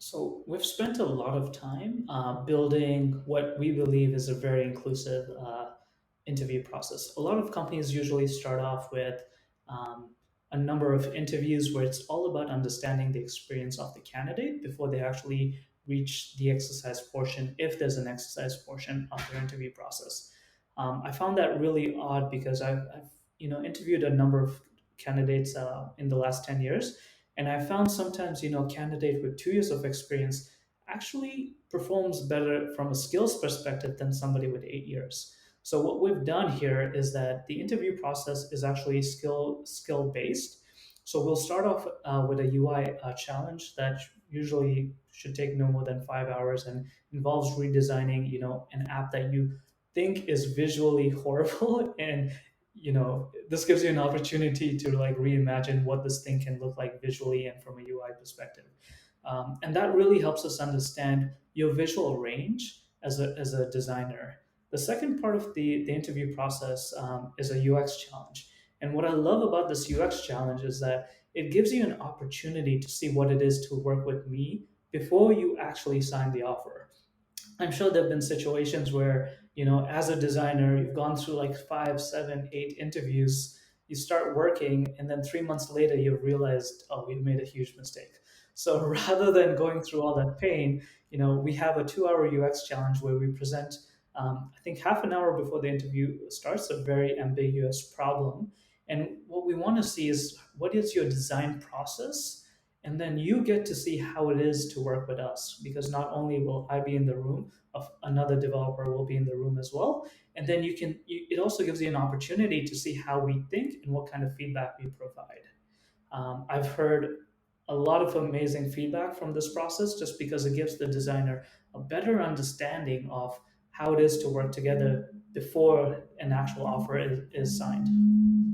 So we've spent a lot of time building what we believe is a very inclusive interview process. A lot of companies usually start off with um, a number of interviews where it's all about understanding the experience of the candidate before they actually reach the exercise portion, if there's an exercise portion of their interview process. I found that really odd because I've interviewed a number of candidates in the last 10 years, and I found sometimes, candidate with 2 years of experience actually performs better from a skills perspective than somebody with 8 years. So what we've done here is that the interview process is actually skill based. So we'll start off with a UI challenge that usually should take no more than 5 hours and involves redesigning, an app that you think is visually horrible and this gives you an opportunity to like reimagine what this thing can look like visually and from a UI perspective. And that really helps us understand your visual range as a designer. The second part of the interview process is a UX challenge. And what I love about this UX challenge is that it gives you an opportunity to see what it is to work with me before you actually sign the offer. I'm sure there have been situations where, as a designer, you've gone through like five, seven, eight interviews, you start working, and then 3 months later, you've realized, oh, we've made a huge mistake. So rather than going through all that pain, we have a 2 hour UX challenge where we present, I think half an hour before the interview starts, a very ambiguous problem. And what we want to see is what is your design process, and then you get to see how it is to work with us, because not only will I be in the room, of another developer will be in the room as well, and then it also gives you an opportunity to see how we think and what kind of feedback we provide. I've heard a lot of amazing feedback from this process just because it gives the designer a better understanding of how it is to work together before an actual offer is signed.